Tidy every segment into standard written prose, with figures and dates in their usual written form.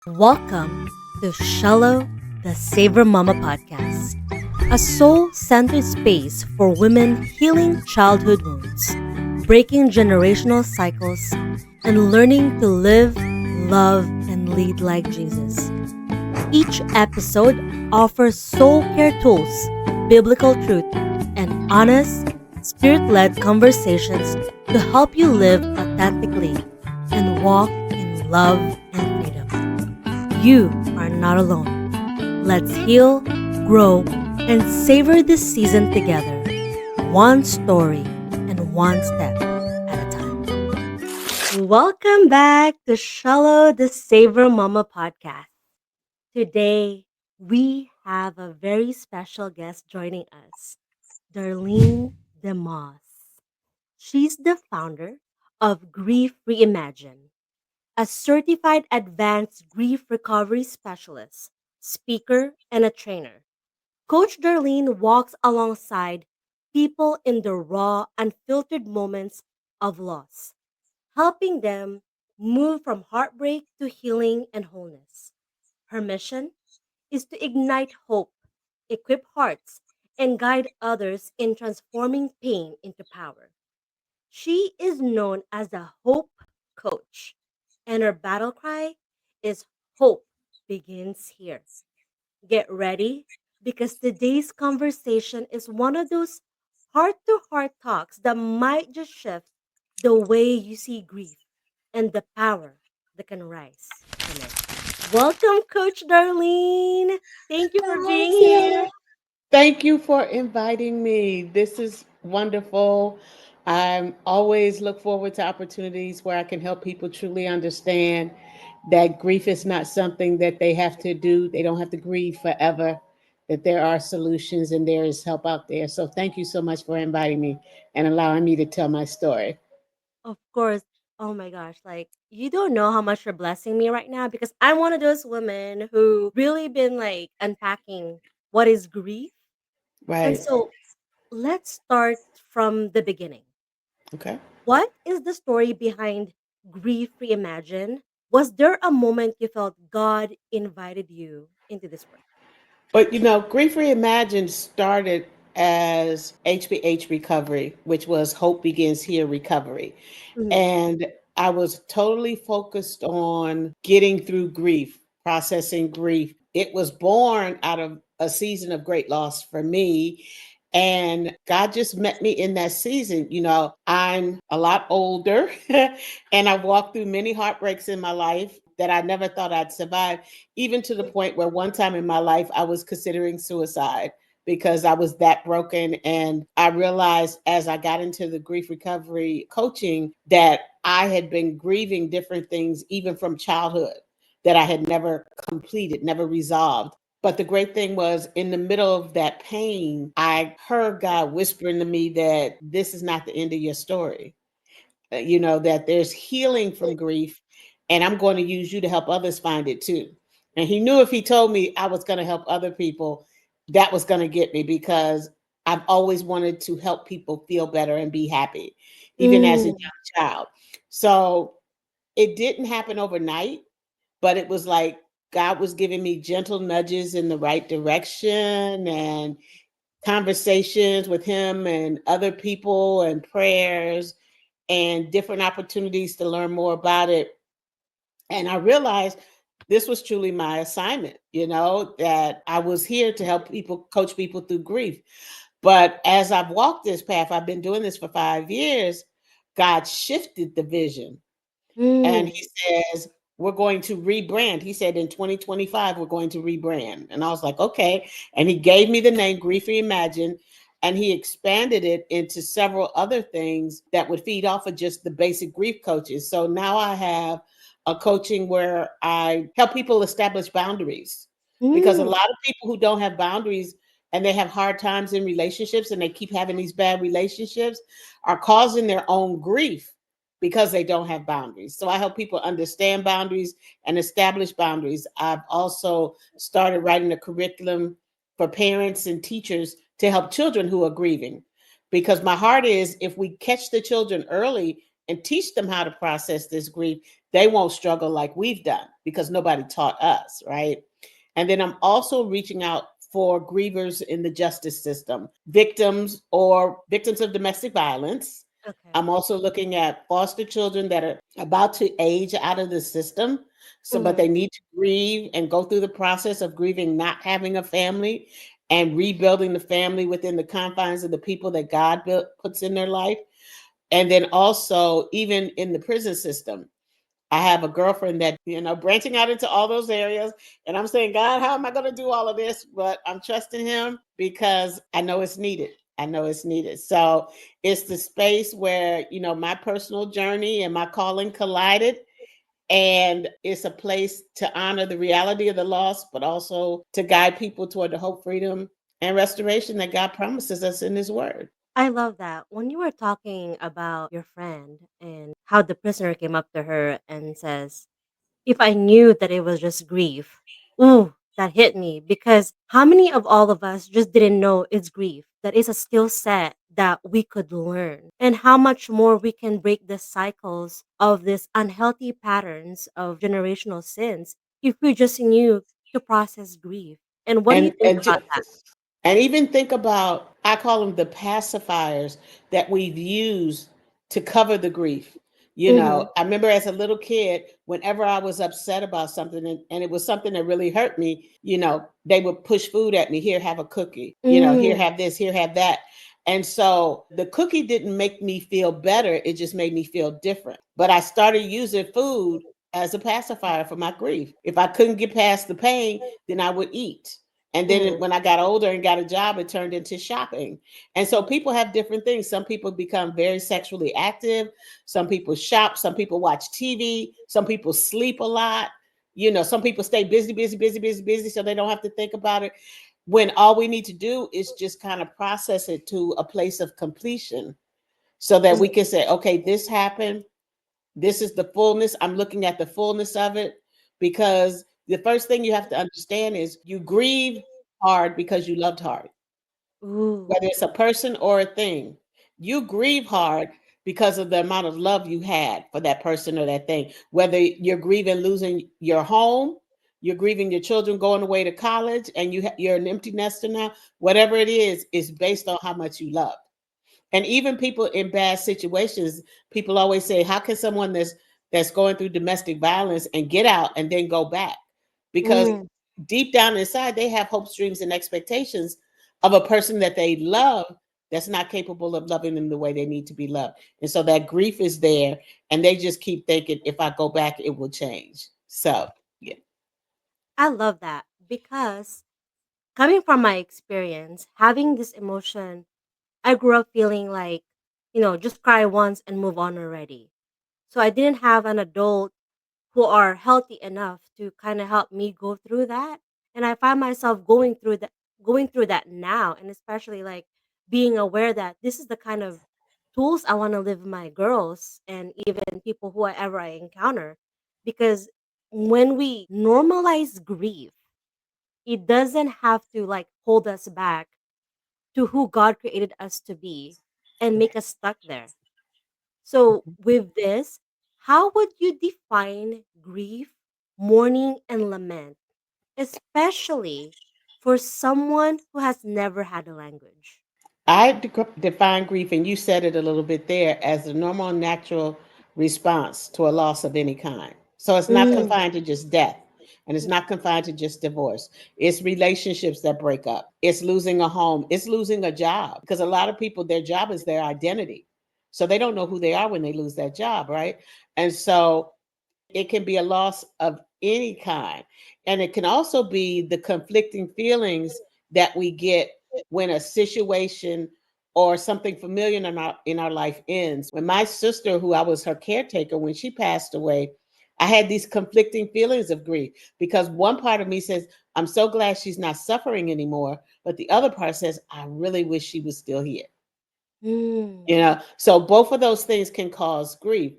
Welcome to Shallow, the Saver Mama podcast, a soul centered space for women healing childhood wounds, breaking generational cycles, and learning to live, love, and lead like Jesus. Each episode offers soul care tools, biblical truth, and honest, spirit led conversations to help you live authentically and walk in love and freedom. You are not alone. Let's heal, grow, and savor this season together, one story and one step at a time. Welcome back to Shallow the Saver Mama podcast. Today, we have a very special guest joining us, Darlene DeMoss. She's the founder of Grief Reimagined, a certified advanced grief recovery specialist, speaker, and a trainer. Coach Darlene walks alongside people in the raw, unfiltered moments of loss, helping them move from heartbreak to healing and wholeness. Her mission is to ignite hope, equip hearts, and guide others in transforming pain into power. She is known as the Hope Coach, and her battle cry is Hope Begins Here. Get ready because today's conversation is one of those heart to heart talks that might just shift the way you see grief and the power that can rise from it. Welcome, Coach Darlene. Thank you for Hi, being Tia. here. Thank you for inviting me. This is wonderful. I always look forward to opportunities where I can help people truly understand that grief is not something that they have to do. They don't have to grieve forever, that there are solutions and there is help out there. So thank you so much for inviting me and allowing me to tell my story. Of course. Oh my gosh, like you don't know how much you're blessing me right now because I'm one of those women who really been like unpacking what is grief. And Right. so let's start from the beginning. Okay. What is the story behind Grief Reimagined? Was there a moment you felt God invited you into this work? But Grief Reimagined started as HBH Recovery, which was Hope Begins Here Recovery. Mhm. And I was totally focused on getting through grief, processing grief. It was born out of a season of great loss for me. And God just met me in that season. I'm a lot older and I walked through many heartbreaks in my life that I never thought I'd survive, even to the point where one time in my life I was considering suicide because I was that broken. And I realized as I got into the grief recovery coaching that I had been grieving different things, even from childhood, that I had never completed, never resolved. But the great thing was, in the middle of that pain, I heard God whispering to me that this is not the end of your story. That there's healing from grief, and I'm going to use you to help others find it too. And He knew if He told me I was going to help other people, that was going to get me because I've always wanted to help people feel better and be happy, even as a Mm, young child. So it didn't happen overnight, but it was like God was giving me gentle nudges in the right direction and conversations with Him and other people and prayers and different opportunities to learn more about it. And I realized this was truly my assignment, that I was here to help people, coach people through grief. But as I've walked this path, I've been doing this for 5 years, God shifted the vision. And mm, He says, we're going to rebrand. He said in 2025, we're going to rebrand. And I was like, okay. And He gave me the name Grief Reimagined. And He expanded it into several other things that would feed off of just the basic grief coaches. So now I have a coaching where I help people establish boundaries, because a mm, lot of people who don't have boundaries and they have hard times in relationships and they keep having these bad relationships are causing their own grief because they don't have boundaries. So I help people understand boundaries and establish boundaries. I've also started writing a curriculum for parents and teachers to help children who are grieving. Because my heart is, if we catch the children early and teach them how to process this grief, they won't struggle like we've done. because nobody taught us, right? And then I'm also reaching out for grievers in the justice system, victims of domestic violence. Okay. I'm also looking at foster children that are about to age out of the system. So, but Mm-hmm. they need to grieve and go through the process of grieving not having a family and rebuilding the family within the confines of the people that God puts in their life. And then also, even in the prison system, I have a girlfriend that, branching out into all those areas. And I'm saying, God, how am I going to do all of this? But I'm trusting Him because I know it's needed. I know it's needed. So it's the space where, my personal journey and my calling collided. And it's a place to honor the reality of the loss, but also to guide people toward the hope, freedom, and restoration that God promises us in His Word. I love that. When you were talking about your friend and how the prisoner came up to her and says, if I knew that it was just grief, ooh, that hit me because how many of all of us just didn't know it's grief? That is a skill set that we could learn, and how much more we can break the cycles of these unhealthy patterns of generational sins if we just knew to process grief. And what do you And think and about that? And even think about, I call them the pacifiers that we've used to cover the grief. Mm-hmm. I remember as a little kid, whenever I was upset about something and it was something that really hurt me, they would push food at me. Here, have a cookie. Here, Mm. have this, here, have that. And so the cookie didn't make me feel better. It just made me feel different. But I started using food as a pacifier for my grief. If I couldn't get past the pain, then I would eat. And then Mm. when I got older and got a job, it turned into shopping. And so people have different things. Some people become very sexually active. Some people shop. Some people watch TV. Some people sleep a lot. Some people stay busy, busy, busy, busy, busy, so they don't have to think about it. When all we need to do is just kind of process it to a place of completion so that we can say, okay, this happened. This is the fullness. I'm looking at the fullness of it because the first thing you have to understand is you grieve hard because you loved hard, Ooh. whether it's a person or a thing. You grieve hard because of the amount of love you had for that person or that thing. Whether you're grieving losing your home, you're grieving your children going away to college, and you're an empty nester now. Whatever it is based on how much you love. And even people in bad situations, people always say, how can someone that's going through domestic violence and get out and then go back? Because Mm. deep down inside, they have hopes, dreams, and expectations of a person that they love that's not capable of loving them the way they need to be loved. And so that grief is there, and they just keep thinking, if I go back, it will change. So, yeah. I love that because coming from my experience, having this emotion, I grew up feeling like, just cry once and move on already. So I didn't have an adult who are healthy enough to kind of help me go through that. And I find myself going through that now, and especially like being aware that this is the kind of tools I want to live with my girls and even people whoever I encounter. Because when we normalize grief, it doesn't have to like hold us back to who God created us to be and make us stuck there. So, with this, how would you define grief, mourning, and lament, especially for someone who has never had a language? Define grief, and you said it a little bit there, as a normal and natural response to a loss of any kind. So it's not Mm, confined to just death, and it's not confined to just divorce. It's relationships that break up. It's losing a home. It's losing a job, because a lot of people, their job is their identity. So they don't know who they are when they lose that job, right? And so it can be a loss of any kind. And it can also be the conflicting feelings that we get when a situation or something familiar in our life ends. When my sister, who I was her caretaker, when she passed away, I had these conflicting feelings of grief because one part of me says, I'm so glad she's not suffering anymore. But the other part says, I really wish she was still here. mm, So both of those things can cause grief.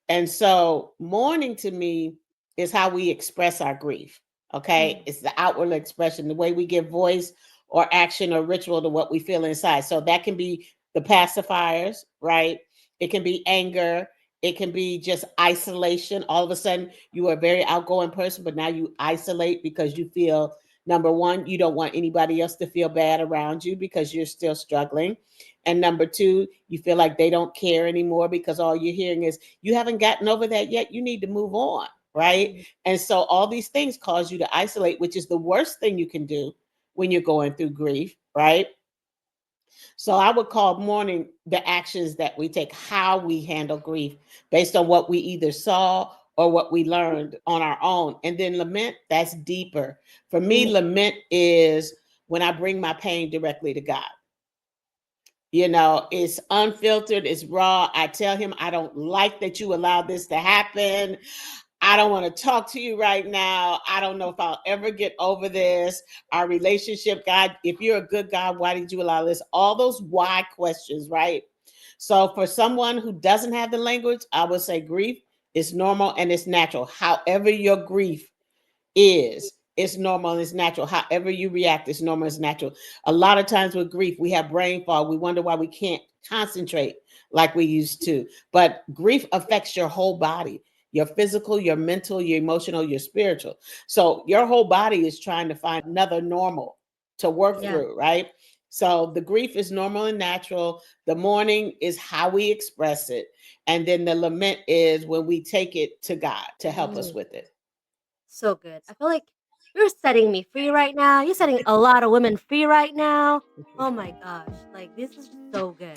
And so mourning to me is how we express our grief. Okay. mm, It's the outward expression, the way we give voice or action or ritual to what we feel inside. So that can be the pacifiers, right? It can be anger. It can be just isolation. All of a sudden, you are a very outgoing person, but now you isolate because you feel, number one, you don't want anybody else to feel bad around you because you're still struggling. And number two, you feel like they don't care anymore because all you're hearing is, you haven't gotten over that yet. You need to move on. Right. Mhm. And so all these things cause you to isolate, which is the worst thing you can do when you're going through grief. Right. So I would call mourning the actions that we take, how we handle grief based on what we either saw or what we learned on our own. And then lament, that's deeper. For me, Mhm. lament is when I bring my pain directly to God. You know, it's unfiltered, it's raw. I tell him, I don't like that you allowed this to happen. I don't want to talk to you right now. I don't know if I'll ever get over this. Our relationship, God, if you're a good God, why did you allow this? All those why questions, right? So for someone who doesn't have the language, I would say grief is normal and it's natural. However, your grief is, it's normal and it's natural. However you react, it's normal, it's natural. A lot of times with grief, we have brain fog. We wonder why we can't concentrate like we used to. But grief affects your whole body, your physical, your mental, your emotional, your spiritual. So your whole body is trying to find another normal to work Yeah. through, right? So the grief is normal and natural. The mourning is how we express it. And then the lament is when we take it to God to help us Mm. with it. So good. I feel like you're setting me free right now. You're setting a lot of women free right now. Oh my gosh. Like, this is so good.